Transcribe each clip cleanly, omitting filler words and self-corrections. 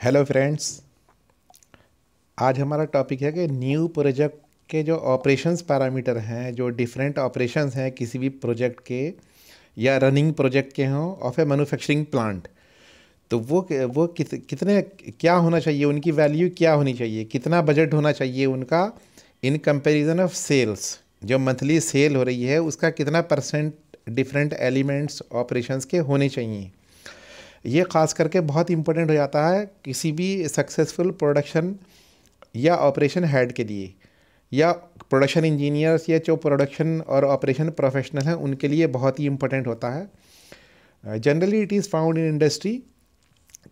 Hello friends. आज हमारा topic है कि न्यू प्रोजेक्ट के जो ऑपरेशंस पैरामीटर हैं, जो डिफरेंट ऑपरेशंस हैं किसी भी प्रोजेक्ट के या रनिंग प्रोजेक्ट के हों ऑफ ए मैन्युफैक्चरिंग प्लांट, तो वो कितने क्या होना चाहिए, उनकी वैल्यू क्या होनी चाहिए, कितना बजट होना चाहिए उनका इन कंपैरिजन ऑफ सेल्स। जो मंथली सेल हो रही है उसका कितना परसेंट डिफरेंट एलिमेंट्स ऑपरेशंस के होने चाहिए। ये ख़ास करके बहुत इम्पोर्टेंट हो जाता है किसी भी सक्सेसफुल प्रोडक्शन या ऑपरेशन हेड के लिए, या प्रोडक्शन इंजीनियर्स या जो प्रोडक्शन और ऑपरेशन प्रोफेशनल हैं उनके लिए बहुत ही इम्पोर्टेंट होता है। Generally it is found in industry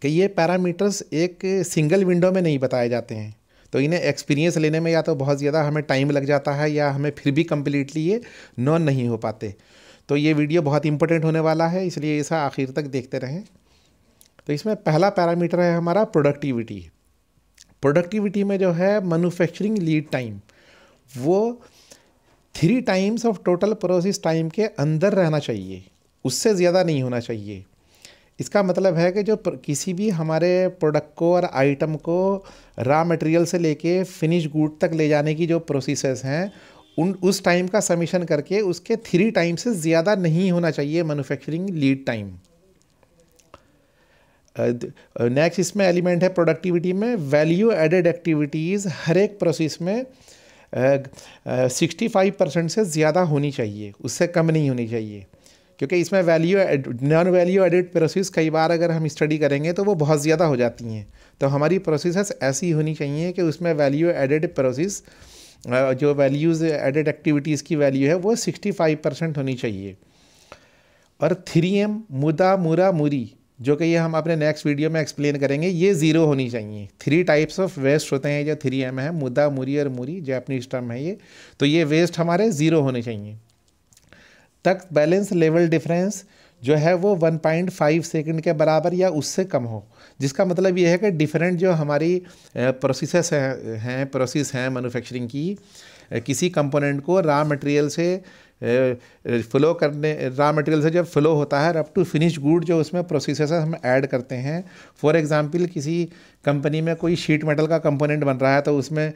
कि ये पैरामीटर्स एक सिंगल विंडो में नहीं बताए जाते हैं, तो इन्हें एक्सपीरियंस लेने में या तो बहुत ज़्यादा हमें टाइम लग जाता है या हमें फिर भी कम्प्लीटली ये नॉन नहीं हो पाते। तो ये वीडियो बहुत इंपॉर्टेंट होने वाला है, इसलिए इसे आखिर तक देखते रहें। तो इसमें पहला पैरामीटर है हमारा प्रोडक्टिविटी। प्रोडक्टिविटी में जो है मैन्युफैक्चरिंग लीड टाइम, वो 3 times of total process time के अंदर रहना चाहिए, उससे ज़्यादा नहीं होना चाहिए। इसका मतलब है कि जो किसी भी हमारे प्रोडक्ट को और आइटम को रॉ मटेरियल से लेके फिनिश गुड तक ले जाने की जो प्रोसेसेस हैं उस टाइम का समीशन करके उसके 3 टाइम से ज़्यादा नहीं होना चाहिए मैन्युफैक्चरिंग लीड टाइम। नेक्स्ट इसमें एलिमेंट है प्रोडक्टिविटी में वैल्यू एडेड एक्टिविटीज़ हर एक प्रोसेस में 65% से ज़्यादा होनी चाहिए, उससे कम नहीं होनी चाहिए। क्योंकि इसमें नॉन वैल्यू एडेड प्रोसेस कई बार अगर हम स्टडी करेंगे तो वो बहुत ज़्यादा हो जाती हैं। तो हमारी प्रोसेस ऐसी होनी चाहिए कि उसमें वैल्यू एडेड प्रोसेस जो वैल्यूज़ एडेड एक्टिविटीज़ की वैल्यू है वो 65% होनी चाहिए। और 3M मुदा मुरा मुरी, जो कि ये हम अपने नेक्स्ट वीडियो में एक्सप्लेन करेंगे, ये ज़ीरो होनी चाहिए। 3 टाइप्स ऑफ वेस्ट होते हैं जो 3M है, मुदा मुरी और मुरी, जैपनीज टर्म है ये। तो ये वेस्ट हमारे ज़ीरो होने चाहिए। तक बैलेंस लेवल डिफरेंस जो है वो 1.5 सेकंड के बराबर या उससे कम हो, जिसका मतलब ये है कि डिफरेंट जो हमारी प्रोसेस हैं मैन्युफैक्चरिंग की, किसी कंपोनेंट को रॉ मटेरियल से फ्लो करने, रॉ मटेरियल से जब फ्लो होता है अप टू फिनिश गुड जो उसमें प्रोसेसेस हम ऐड करते हैं। फॉर एग्जांपल किसी कंपनी में कोई शीट मेटल का कंपोनेंट बन रहा है तो उसमें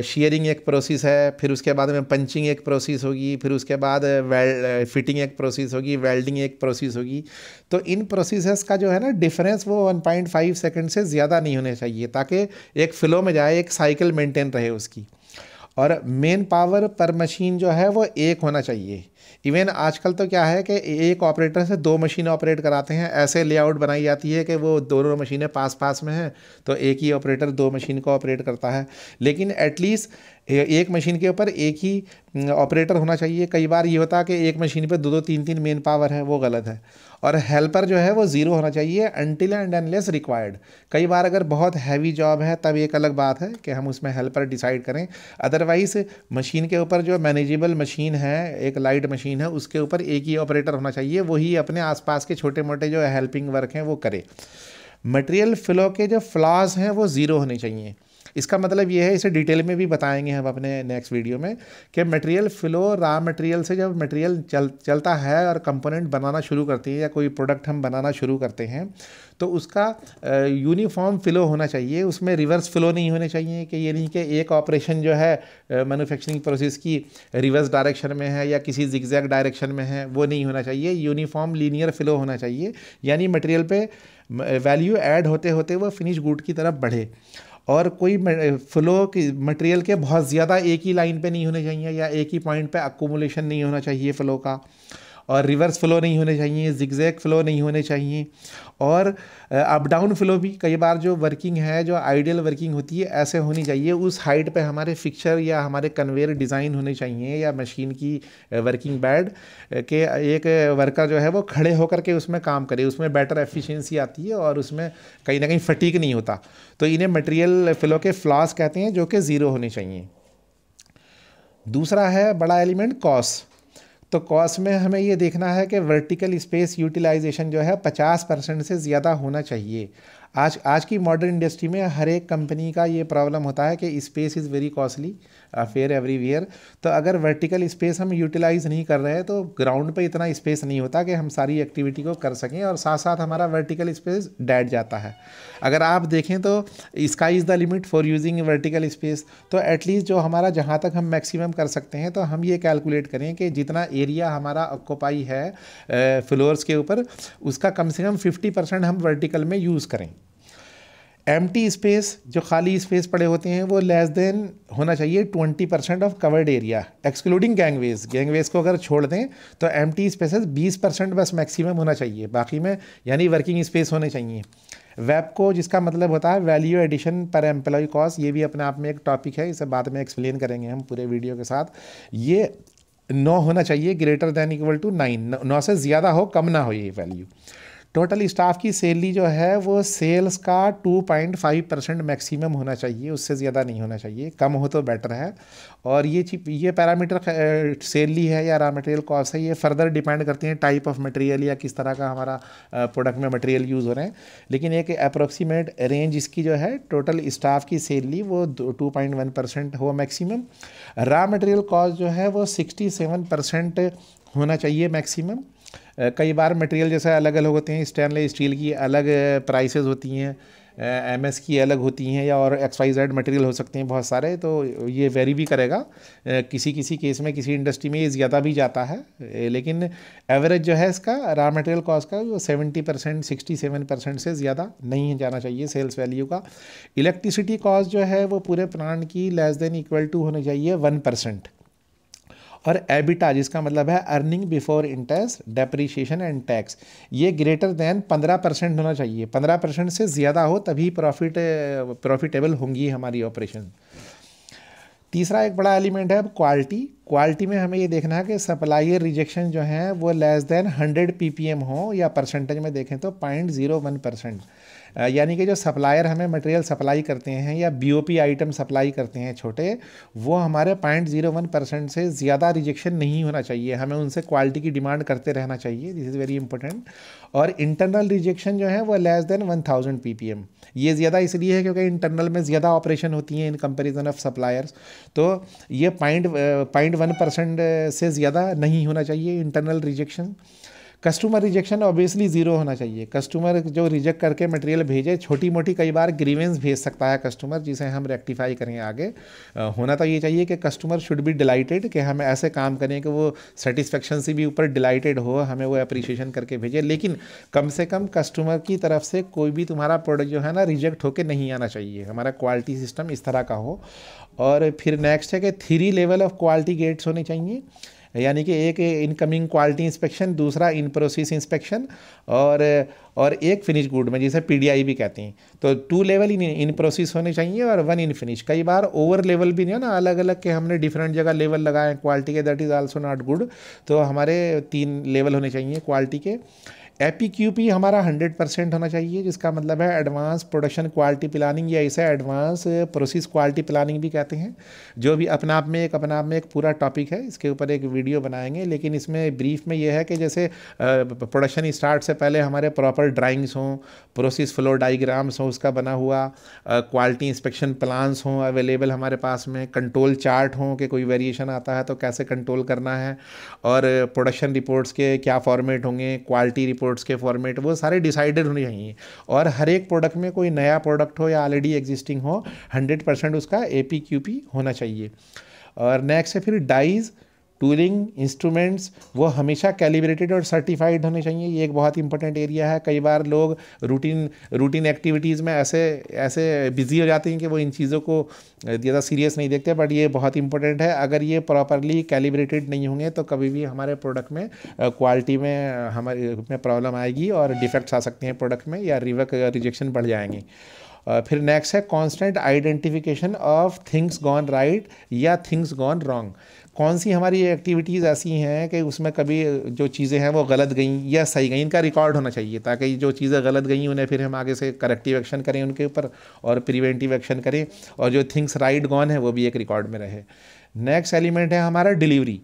शीयरिंग एक प्रोसेस है, फिर उसके बाद में पंचिंग एक प्रोसेस होगी, फिर उसके बाद फिटिंग एक प्रोसेस होगी, वेल्डिंग एक प्रोसेस होगी। तो इन प्रोसेसेस का जो है ना डिफरेंस वो 1.5 सेकंड से ज़्यादा नहीं होने चाहिए, ताकि एक फ्लो में जाए, एक साइकिल मेंटेन रहे उसकी। और मेन पावर पर मशीन जो है वो एक होना चाहिए। इवन आजकल तो क्या है कि एक ऑपरेटर से 2 मशीन ऑपरेट कराते हैं, ऐसे लेआउट बनाई जाती है कि वो दोनों मशीनें पास पास में हैं, तो एक ही ऑपरेटर 2 मशीन को ऑपरेट करता है। लेकिन एटलीस्ट एक मशीन के ऊपर एक ही ऑपरेटर होना चाहिए। कई बार ये होता है कि एक मशीन पे 2-2 3-3 मेन पावर है, वो गलत है। और हेल्पर जो है वो ज़ीरो होना चाहिए अनटिल एंड अनलेस रिक्वायर्ड। कई बार अगर बहुत हैवी जॉब है तब एक अलग बात है कि हम उसमें हेल्पर डिसाइड करें। अदरवाइज़ मशीन के ऊपर जो मैनेजेबल मशीन है, एक लाइट मशीन है, उसके ऊपर एक ही ऑपरेटर होना चाहिए, वही अपने आसपास के छोटे मोटे जो हेल्पिंग वर्क हैं वो करे। मटेरियल फ्लो के जो फ्लॉज हैं वो ज़ीरो होने चाहिए। इसका मतलब ये है, इसे डिटेल में भी बताएंगे हम अपने नेक्स्ट वीडियो में, कि मटेरियल फ्लो रॉ मटेरियल से जब मटेरियल चलता है और कंपोनेंट बनाना शुरू करते हैं या कोई प्रोडक्ट हम बनाना शुरू करते हैं तो उसका यूनिफॉर्म फ्लो होना चाहिए, उसमें रिवर्स फ्लो नहीं होने चाहिए। कि ये नहीं कि एक ऑपरेशन जो है मैन्युफैक्चरिंग प्रोसेस की रिवर्स डायरेक्शन में है या किसी जिगजैग डायरेक्शन में है, वो नहीं होना चाहिए। यूनिफॉर्म लीनियर फ्लो होना चाहिए, यानी मटेरियल पे वैल्यू ऐड होते होते वो फिनिश गुड की तरफ बढ़े। और कोई फ्लो की मटेरियल के बहुत ज़्यादा एक ही लाइन पे नहीं होने चाहिए या एक ही पॉइंट पे अक्यूमुलेशन नहीं होना चाहिए फ्लो का, और रिवर्स फ्लो नहीं होने चाहिए, जिगजैग फ्लो नहीं होने चाहिए, और अप डाउन फ्लो भी कई बार जो वर्किंग है, जो आइडियल वर्किंग होती है, ऐसे होनी चाहिए। उस हाइट पे हमारे फिक्चर या हमारे कन्वेयर डिज़ाइन होने चाहिए या मशीन की वर्किंग बेड के एक वर्कर जो है वो खड़े होकर के उसमें काम करे, उसमें बेटर एफिशिएंसी आती है और उसमें कहीं ना कहीं फटीक नहीं होता। तो इन्हें मटेरियल फ्लो के फ्लॉज कहते हैं, जो कि ज़ीरो होने चाहिए। दूसरा है बड़ा एलिमेंट कॉस्ट। तो कॉस्ट में हमें ये देखना है कि वर्टिकल स्पेस यूटिलाइजेशन जो है 50% से ज़्यादा होना चाहिए। आज की मॉडर्न इंडस्ट्री में हर एक कंपनी का ये प्रॉब्लम होता है कि space is very costly fair everywhere. तो अगर वर्टिकल स्पेस हम यूटिलाइज नहीं कर रहे हैं तो ग्राउंड पे इतना स्पेस नहीं होता कि हम सारी एक्टिविटी को कर सकें, और साथ साथ हमारा वर्टिकल स्पेस डेड जाता है। अगर आप देखें तो sky is the limit for using vertical space. तो एटलीस्ट जो हमारा जहाँ तक हम मैक्सिमम कर सकते हैं, तो हम ये कैलकुलेट करें कि जितना एरिया हमारा ऑक्यूपाई है फ्लोर्स के ऊपर, उसका कम से कम 50% हम वर्टिकल में यूज़ करें। एम्प्टी स्पेस, जो खाली स्पेस पड़े होते हैं, वो लेस देन होना चाहिए 20% ऑफ कवर्ड एरिया एक्सक्लूडिंग गैंगवेज। गैंगवेज को अगर छोड़ दें तो एम्प्टी स्पेसेस 20% बस मैक्सिमम होना चाहिए, बाकी में यानी वर्किंग स्पेस होने चाहिए। वेब को, जिसका मतलब होता है वैल्यू एडिशन पर एम्प्लॉय कॉस्ट, ये भी अपने आप में एक टॉपिक है, इसे बाद में एक्सप्लेन करेंगे हम पूरे वीडियो के साथ। ये 9 होना चाहिए, ग्रेटर देन इक्वल टू 9, 9 से ज़्यादा हो, कम ना हो ये वैल्यू। टोटल स्टाफ की सैलरी जो है वो सेल्स का 2.5% मैक्सिमम होना चाहिए, उससे ज़्यादा नहीं होना चाहिए, कम हो तो बेटर है। और ये पैरामीटर सैलरी है या रॉ मटेरियल कॉस्ट है, ये फर्दर डिपेंड करती हैं टाइप ऑफ मटेरियल या किस तरह का हमारा प्रोडक्ट में मटेरियल यूज़ हो रहे हैं। लेकिन एक अप्रोक्सीमेट रेंज इसकी जो है टोटल स्टाफ की सैलरी वो 2.1% हो मैक्सिमम। रॉ मटेरियल कॉस्ट जो है वो 67% होना चाहिए मैक्सिमम। कई बार मटेरियल जैसे अलग अलग होते हैं, स्टेनलेस स्टील की अलग प्राइसेस होती हैं, एमएस की अलग होती हैं, या और XYZ मटेरियल हो सकते हैं बहुत सारे, तो ये वेरी भी करेगा। किसी किसी केस में किसी इंडस्ट्री में ये ज़्यादा भी जाता है, लेकिन एवरेज जो है इसका रॉ मटेरियल कॉस्ट का वो 70% 67% से ज़्यादा नहीं जाना चाहिए सेल्स वैल्यू का। इलेक्ट्रिसिटी कॉस्ट जो है वो पूरे प्लांट की लेस देन इक्वल टू होनी चाहिए 1%। और एबिटा, जिसका मतलब है earning before interest depreciation and tax, ये ग्रेटर देन 15% होना चाहिए। 15% से ज़्यादा हो तभी प्रॉफिटेबल होंगी हमारी ऑपरेशन। तीसरा एक बड़ा एलिमेंट है अब क्वालिटी में हमें ये देखना है कि सप्लायर रिजेक्शन जो है वो लेस देन 100 ppm हो, या परसेंटेज में देखें तो 0.01%। यानी कि जो सप्लायर हमें मटेरियल सप्लाई करते हैं या BOP आइटम सप्लाई करते हैं छोटे, वो हमारे 0.01% से ज़्यादा रिजेक्शन नहीं होना चाहिए। हमें उनसे क्वालिटी की डिमांड करते रहना चाहिए, दिस इज़ वेरी इंपॉर्टेंट। और इंटरनल रिजेक्शन जो है वो लेस देन 1000 ppm। ये ज़्यादा इसलिए है क्योंकि इंटरनल में ज़्यादा ऑपरेशन होती हैं इन कंपेरिजन ऑफ सप्लायर्स, तो ये 0.1% से ज़्यादा नहीं होना चाहिए internal rejection. Customer rejection obviously zero होना चाहिए। कस्टमर जो रिजेक्ट करके मटेरियल भेजे, छोटी मोटी कई बार ग्रीवेंस भेज सकता है कस्टमर, जिसे हम रेक्टिफाई करें आगे। होना तो ये चाहिए कि कस्टमर शुड बी डिलाइटेड, कि हम ऐसे काम करें कि वो सेटिस्फेक्शन से भी ऊपर डिलाइटेड हो, हमें वो अप्रिशिएशन करके भेजे। लेकिन कम से कम कस्टमर की तरफ से कोई भी तुम्हारा प्रोडक्ट जो है ना रिजेक्ट होकर नहीं आना चाहिए। हमारा क्वालिटी सिस्टम इस तरह का हो। और फिर नेक्स्ट है कि 3 लेवल ऑफ क्वालिटी गेट्स होने चाहिए, यानी कि एक इनकमिंग क्वालिटी इंस्पेक्शन, दूसरा इन प्रोसेस इंस्पेक्शन, और एक फिनिश गुड में जिसे PDI भी कहते हैं। तो 2 लेवल इन प्रोसेस होने चाहिए और 1 इन फिनिश। कई बार ओवर लेवल भी नहीं है ना, अलग अलग के हमने डिफरेंट जगह लेवल लगाए क्वालिटी के, that is also not good. तो हमारे 3 लेवल होने चाहिए क्वालिटी के। APQP हमारा 100% होना चाहिए, जिसका मतलब है एडवांस प्रोडक्शन क्वालिटी प्लानिंग, या इसे एडवांस प्रोसेस क्वालिटी प्लानिंग भी कहते हैं, जो भी अपने आप में एक पूरा टॉपिक है। इसके ऊपर एक वीडियो बनाएंगे, लेकिन इसमें ब्रीफ में यह है कि जैसे प्रोडक्शन स्टार्ट से पहले हमारे प्रॉपर ड्राइंग्स हों, प्रोसेस फ्लो डाइग्राम्स हों उसका बना हुआ, क्वालिटी इंस्पेक्शन प्लान्स हों अवेलेबल हमारे पास में, कंट्रोल चार्ट हों कि कोई वेरिएशन आता है तो कैसे कंट्रोल करना है, और प्रोडक्शन रिपोर्ट्स के क्या फॉर्मेट होंगे, क्वालिटी रिपोर्ट्स के फॉर्मेट, वो सारे डिसाइडेड होने चाहिए। और हर एक प्रोडक्ट में, कोई नया प्रोडक्ट हो या ऑलरेडी एग्जिस्टिंग हो, 100% उसका APQP होना चाहिए। और नेक्स्ट है फिर डाइज, टूलिंग, इंस्ट्रूमेंट्स, वो हमेशा कैलिब्रेटेड और सर्टिफाइड होने चाहिए। ये एक बहुत इंपॉर्टेंट एरिया है। कई बार लोग रूटीन एक्टिविटीज़ में ऐसे बिजी हो जाते हैं कि वो इन चीज़ों को ज़्यादा सीरियस नहीं देखते, बट ये बहुत इंपॉर्टेंट है। अगर ये प्रॉपरली कैलिब्रेटेड नहीं होंगे तो कभी भी हमारे प्रोडक्ट में क्वालिटी में हमारे में प्रॉब्लम आएगी और डिफेक्ट्स आ सकते हैं प्रोडक्ट में, या रिजेक्शन बढ़ जाएंगे। फिर नेक्स्ट है constant identification of things gone right या थिंग्स गॉन रॉन्ग। कौन सी हमारी एक्टिविटीज़ ऐसी हैं कि उसमें कभी जो चीज़ें हैं वो गलत गई या सही गई, इनका रिकॉर्ड होना चाहिए, ताकि जो चीज़ें गलत गई उन्हें फिर हम आगे से करेक्टिव एक्शन करें उनके ऊपर, और प्रिवेंटिव एक्शन करें, और जो थिंग्स राइट गॉन है वो भी एक रिकॉर्ड में रहे। नेक्स्ट एलिमेंट है हमारा delivery.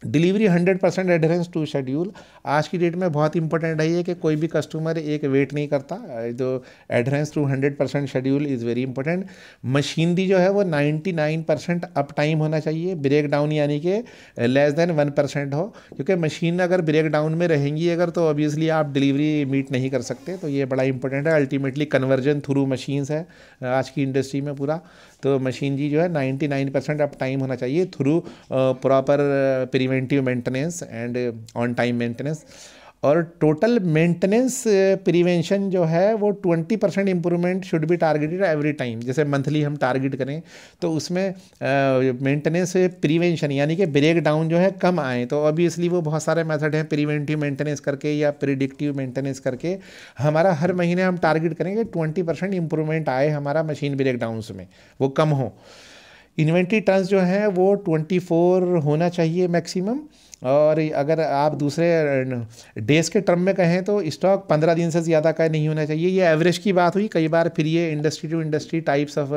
Delivery 100% adherence to schedule आज की डेट में बहुत इंपॉर्टेंट है ये कि कोई भी कस्टमर एक वेट नहीं करता, तो adherence to 100% schedule is very important. Machinery जो है वो 99% अप टाइम होना चाहिए, ब्रेक डाउन यानी कि लेस देन 1% हो, क्योंकि मशीन अगर ब्रेक डाउन में रहेंगी अगर तो ऑब्वियसली आप डिलीवरी मीट नहीं कर सकते, तो ये बड़ा इंपॉर्टेंट है। अल्टीमेटली कन्वर्जन थ्रू मशीन्स है आज की इंडस्ट्री में पूरा, तो मशीन जी जो है 99% अप टाइम होना चाहिए through proper preventive maintenance and on time maintenance. और टोटल मेंटेनेंस प्रिवेंशन जो है वो 20% improvement should be targeted every time. जैसे मंथली हम टारगेट करें तो उसमें मेंटेनेंस प्रिवेंशन यानी कि ब्रेक डाउन जो है कम आए, तो ऑब्वियसली वो बहुत सारे मेथड हैं प्रिवेंटिव मेंटेनेंस करके या प्रिडिक्टिव मेंटेनेंस करके। हमारा हर महीने हम टारगेट करेंगे 20% इंप्रूवमेंट आए हमारा मशीन ब्रेक डाउन्स में, वो कम हो। इन्वेंट्री टर्न्स जो है वो 24 होना चाहिए मैक्सिमम, और अगर आप दूसरे डेज के टर्म में कहें तो स्टॉक 15 दिन से ज़्यादा का नहीं होना चाहिए। ये एवरेज की बात हुई, कई बार फिर ये industry to industry types of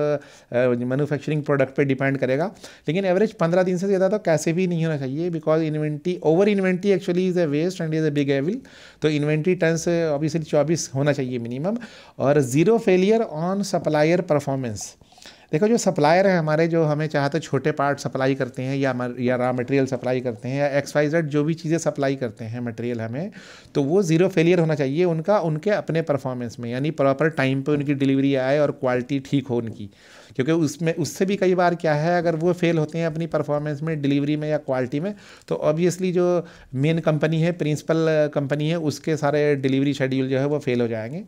manufacturing product पे डिपेंड करेगा, लेकिन एवरेज 15 दिन से ज़्यादा तो कैसे भी नहीं होना चाहिए, because inventory over inventory actually is a waste and is a big evil. तो इन्वेंट्री टर्न्स ऑब्वियसली 24 होना चाहिए मिनिमम। और zero failure on supplier performance. देखो जो सप्लायर है हमारे, जो हमें चाहे तो छोटे पार्ट सप्लाई करते हैं या रॉ मटेरियल सप्लाई करते हैं या XYZ जो भी चीज़ें सप्लाई करते हैं मटेरियल हमें, तो वो ज़ीरो फेलियर होना चाहिए उनका उनके अपने परफॉर्मेंस में, यानी प्रॉपर टाइम पे उनकी डिलीवरी आए और क्वालिटी ठीक हो उनकी। क्योंकि उसमें उससे भी कई बार क्या है, अगर वो फेल होते हैं अपनी परफॉर्मेंस में, डिलीवरी में या क्वालिटी में, तो ऑब्वियसली जो मेन कंपनी है, प्रिंसिपल कंपनी है, उसके सारे डिलीवरी शेड्यूल जो है वो फेल हो जाएंगे।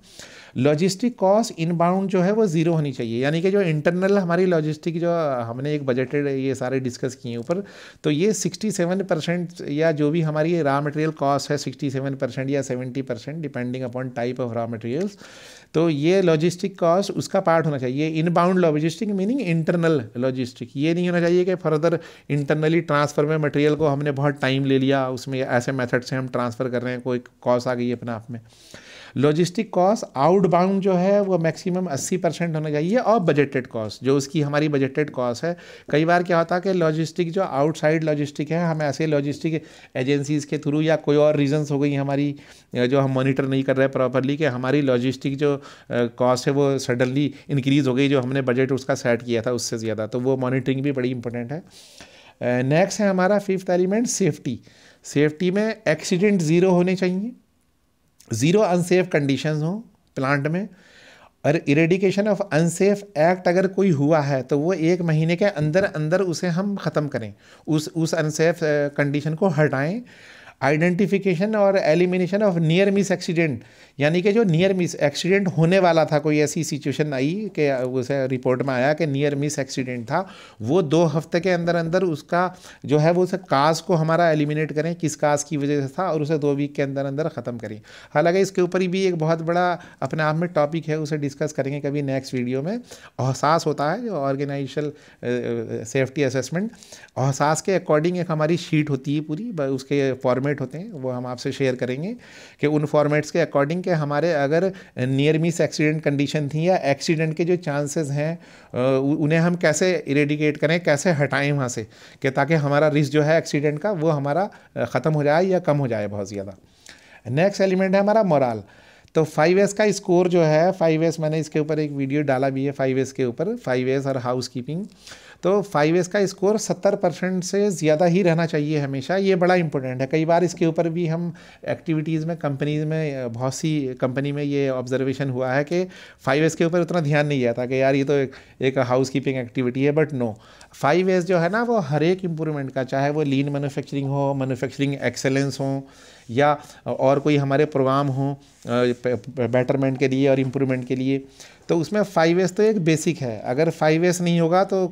लॉजिस्टिक कॉस्ट इनबाउंड जो है वो ज़ीरो होनी चाहिए, यानी कि जो इंटरनल हमारी लॉजिस्टिक जो हमने एक बजटेड ये सारे डिस्कस किए ऊपर, तो ये 67% या जो भी हमारी रॉ मटेरियल कॉस्ट है 67% या 70% depending upon type of raw materials, तो ये लॉजिस्टिक कॉस्ट उसका पार्ट होना चाहिए। Inbound logistic meaning internal logistic, ये नहीं होना चाहिए कि फर्दर इंटरनली ट्रांसफ़र में मटेरियल को हमने बहुत टाइम ले लिया, उसमें ऐसे मेथड से हम ट्रांसफ़र कर रहे हैं, कोई कॉस्ट आ गई अपने आप में। लॉजिस्टिक कॉस्ट आउटबाउंड जो है वो मैक्सिमम 80% होना चाहिए, और बजटेड कॉस्ट जो उसकी हमारी बजटेड कॉस्ट है। कई बार क्या होता है कि लॉजिस्टिक जो आउटसाइड लॉजिस्टिक है, हम ऐसे लॉजिस्टिक एजेंसीज़ के थ्रू या कोई और रीजंस हो गई हमारी जो हम मॉनिटर नहीं कर रहे प्रॉपरली, कि हमारी लॉजिस्टिक जो कॉस्ट है वो सडनली इंक्रीज़ हो गई, जो हमने बजट उसका सेट किया था उससे ज़्यादा, तो वो मॉनिटरिंग भी बड़ी इंपॉर्टेंट है। नेक्स्ट है हमारा फिफ्थ एलिमेंट सेफ्टी। सेफ्टी में एक्सीडेंट ज़ीरो होने चाहिए, ज़ीरो अनसेफ कंडीशंस हो प्लांट में, और इरेडिकेशन ऑफ अनसेफ एक्ट अगर कोई हुआ है तो वो 1 महीने के अंदर अंदर उसे हम ख़त्म करें, उस अनसेफ कंडीशन को हटाएं। आइडेंटिफिकेशन और elimination of near miss accident, यानी कि जो नियर मिस एक्सीडेंट होने वाला था, कोई ऐसी सिचुएशन आई कि उसे रिपोर्ट में आया कि नियर मिस एक्सीडेंट था, वो 2 हफ्ते के अंदर अंदर उसका जो है वो उसे काज को हमारा एलिमिनेट करें, किस काज की वजह से था, और उसे 2 वीक के अंदर अंदर ख़त्म करें। हालांकि इसके ऊपर भी एक बहुत बड़ा अपने आप में टॉपिक है, उसे डिस्कस करेंगे कभी नेक्स्ट वीडियो में। अहसास होता है जो ऑर्गेनाइजेशनल सेफ्टी असेसमेंट, अहसास के अकॉर्डिंग एक हमारी शीट होती है पूरी, उसके फॉर्मेट होते हैं, वो हम आपसे शेयर करेंगे कि उन फॉर्मेट्स के अकॉर्डिंग के हमारे अगर नियर मिस एक्सीडेंट कंडीशन थी या एक्सीडेंट के जो चांसेस हैं उन्हें हम कैसे इरेडिकेट करें, कैसे हटाएं वहाँ से, कि ताकि हमारा रिस्क जो है एक्सीडेंट का वो हमारा ख़त्म हो जाए या कम हो जाए बहुत ज़्यादा। नेक्स्ट एलिमेंट है हमारा मोराल। तो 5S का स्कोर जो है, 5S मैंने इसके ऊपर एक वीडियो डाला भी है 5S के ऊपर, 5S और हाउस कीपिंग। तो 5S का स्कोर 70% से ज़्यादा ही रहना चाहिए हमेशा, ये बड़ा इंपॉर्टेंट है। कई बार इसके ऊपर भी हम एक्टिविटीज़ में, कंपनीज़ में, बहुत सी कंपनी में ये ऑब्जर्वेशन हुआ है कि 5S के ऊपर उतना ध्यान नहीं जाता कि यार ये तो एक हाउस कीपिंग एक्टिविटी है, बट नो, 5S जो है ना वो हर एक इम्प्रूवमेंट का, चाहे वो लीन मैन्युफैक्चरिंग हो, मैन्युफैक्चरिंग एक्सेलेंस हो, या और कोई हमारे प्रोग्राम हो बेटरमेंट के लिए और इम्प्रूवमेंट के लिए, तो उसमें 5S तो एक बेसिक है। अगर 5S नहीं होगा तो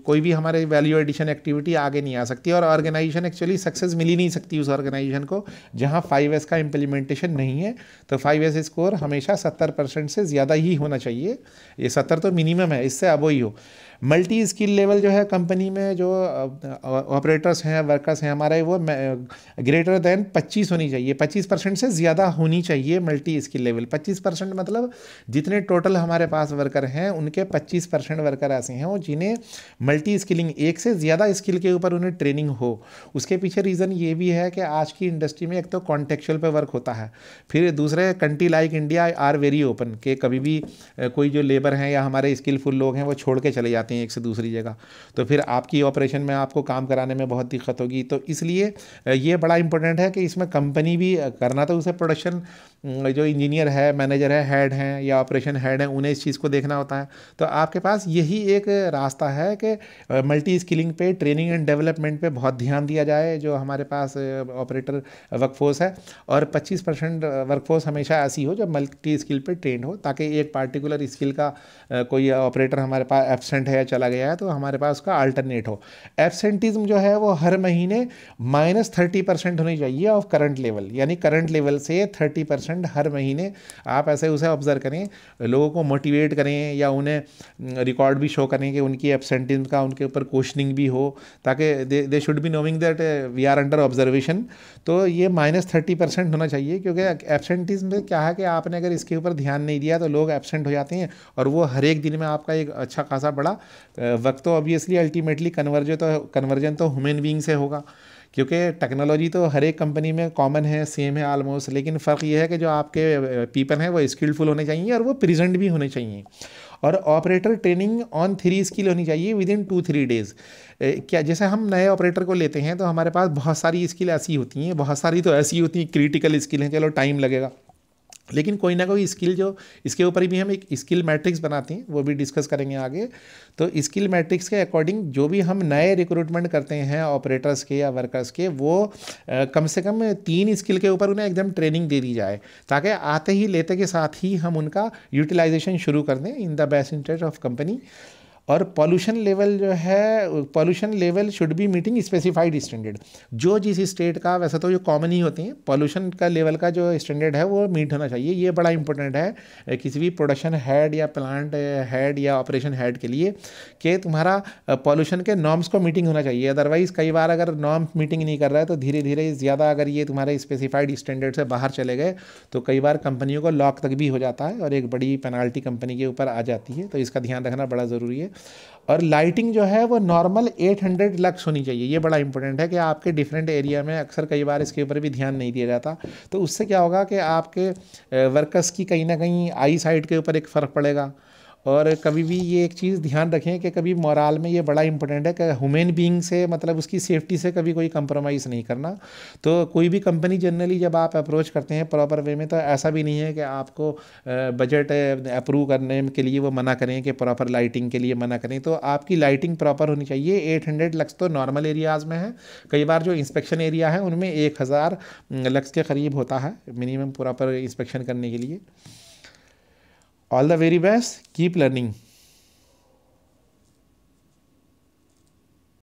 कोई भी हमारे वैल्यू एडिशन एक्टिविटी आगे नहीं आ सकती, और ऑर्गेनाइजेशन एक्चुअली सक्सेस मिल ही नहीं सकती उस ऑर्गेनाइजेशन को जहां 5S का इम्प्लीमेंटेशन नहीं है। तो 5S स्कोर हमेशा 70% से ज़्यादा ही होना चाहिए, ये 70 तो मिनिमम है, इससे अब ही हो। मल्टी स्किल लेवल जो है कंपनी में जो ऑपरेटर्स हैं, वर्कर्स हैं हमारे, वो ग्रेटर देन 25 होनी चाहिए, 25% से ज़्यादा होनी चाहिए मल्टी स्किल लेवल। 25% मतलब जितने टोटल हमारे पास वर्कर हैं उनके 25% वर्कर ऐसे हैं वो जिन्हें मल्टी स्किलिंग, एक से ज़्यादा स्किल के ऊपर उन्हें ट्रेनिंग हो। उसके पीछे रीज़न ये भी है कि आज की इंडस्ट्री में एक तो कॉन्टेक्चुअल पे वर्क होता है, फिर दूसरे country like India are very open कि कभी भी कोई जो लेबर हैं या हमारे स्किलफुल लोग हैं वो छोड़ के चले जाते हैं एक से दूसरी जगह, तो फिर आपकी ऑपरेशन में आपको काम कराने में बहुत दिक्कत होगी। तो इसलिए ये बड़ा इंपॉर्टेंट है कि इसमें कंपनी भी करना, तो उसे प्रोडक्शन जो इंजीनियर है, मैनेजर है, हेड हैं या ऑपरेशन हेड हैं, उन्हें इस चीज़ को देखना होता है। तो आपके पास यही एक रास्ता है कि मल्टी स्किलिंग पे, ट्रेनिंग एंड डेवलपमेंट पे बहुत ध्यान दिया जाए जो हमारे पास ऑपरेटर वर्कफोर्स है, और 25% वर्कफोर्स हमेशा ऐसी हो जो मल्टी स्किल पे ट्रेंड हो, ताकि एक पार्टिकुलर स्किल का कोई ऑपरेटर हमारे पास एब्सेंट है या चला गया है तो हमारे पास उसका अल्टरनेट हो। एब्सेंटिज्म जो है वो हर महीने -30% होनी चाहिए ऑफ करंट लेवल, यानी करंट लेवल से 30% हर महीने आप ऐसे उसे ऑब्जर्व करें, लोगों को मोटिवेट करें या उन्हें रिकॉर्ड भी शो करें कि उनकी एब्सेंटिज्म का उनके ऊपर क्वेश्चनिंग भी हो, ताकि they should be knowing that we are under observation. तो ये -30% होना चाहिए, क्योंकि एब्सेंटिज्म में क्या है कि आपने अगर इसके ऊपर ध्यान नहीं दिया तो लोग एब्सेंट हो जाते हैं, और वो हर एक दिन में आपका एक अच्छा खासा बड़ा वक्त, तो ऑब्वियसली अल्टीमेटली कन्वर्जन तो ह्यूमन बीइंग से होगा, क्योंकि टेक्नोलॉजी तो हर एक कंपनी में कॉमन है, सेम है ऑलमोस्ट, लेकिन फ़र्क ये है कि जो आपके पीपल हैं वो स्किलफुल होने चाहिए और वो प्रेजेंट भी होने चाहिए। और ऑपरेटर ट्रेनिंग ऑन 3 स्किल होनी चाहिए विद इन 2-3 डेज़। क्या जैसे हम नए ऑपरेटर को लेते हैं तो हमारे पास बहुत सारी स्किल ऐसी होती हैं, बहुत सारी तो ऐसी होती हैं क्रिटिकल स्किल हैं, चलो टाइम लगेगा, लेकिन कोई ना कोई स्किल जो, इसके ऊपर भी हम एक स्किल मैट्रिक्स बनाते हैं, वो भी डिस्कस करेंगे आगे। तो स्किल मैट्रिक्स के अकॉर्डिंग जो भी हम नए रिक्रूटमेंट करते हैं ऑपरेटर्स के या वर्कर्स के, वो कम से कम 3 स्किल के ऊपर उन्हें एकदम ट्रेनिंग दे दी जाए, ताकि आते ही लेते के साथ ही हम उनका यूटिलाइजेशन शुरू कर दें in the best interest of company. और पॉल्यूशन लेवल जो है, pollution level should be meeting specified standard, जो जिस स्टेट का, वैसे तो ये कॉमन ही होती हैं, पॉल्यूशन का लेवल का जो स्टैंडर्ड है वो मीट होना चाहिए। ये बड़ा इंपॉर्टेंट है किसी भी प्रोडक्शन हेड या प्लांट हेड या ऑपरेशन हेड के लिए, कि तुम्हारा पॉल्यूशन के नॉर्म्स को मीटिंग होना चाहिए। अदरवाइज़ कई बार अगर नॉर्म्स मीटिंग नहीं कर रहा है तो धीरे धीरे ज़्यादा अगर ये तुम्हारे स्पेसिफाइड स्टैंडर्ड से बाहर चले गए तो कई बार कंपनियों को लॉक तक भी हो जाता है और एक बड़ी पेनाल्टी कंपनी के ऊपर आ जाती है, तो इसका ध्यान रखना बड़ा ज़रूरी है। और लाइटिंग जो है वो नॉर्मल 800 लक्स होनी चाहिए। ये बड़ा इंपॉर्टेंट है कि आपके डिफरेंट एरिया में अक्सर कई बार इसके ऊपर भी ध्यान नहीं दिया जाता, तो उससे क्या होगा कि आपके वर्कर्स की कहीं ना कहीं आई साइट के ऊपर एक फ़र्क पड़ेगा। और कभी भी ये एक चीज़ ध्यान रखें कि कभी मोराल में ये बड़ा इंपॉर्टेंट है कि ह्यूमन बीइंग से, मतलब उसकी सेफ्टी से कभी कोई कंप्रोमाइज़ नहीं करना। तो कोई भी कंपनी जनरली जब आप अप्रोच करते हैं प्रॉपर वे में, तो ऐसा भी नहीं है कि आपको बजट अप्रूव करने के लिए वो मना करें कि प्रॉपर लाइटिंग के लिए मना करें। तो आपकी लाइटिंग प्रॉपर होनी चाहिए। 800 लक्स तो नॉर्मल एरियाज़ में है, कई बार जो इंस्पेक्शन एरिया है उनमें 1000 लक्स के करीब होता है मिनिमम प्रॉपर इंस्पेक्शन करने के लिए। All the very best, keep learning.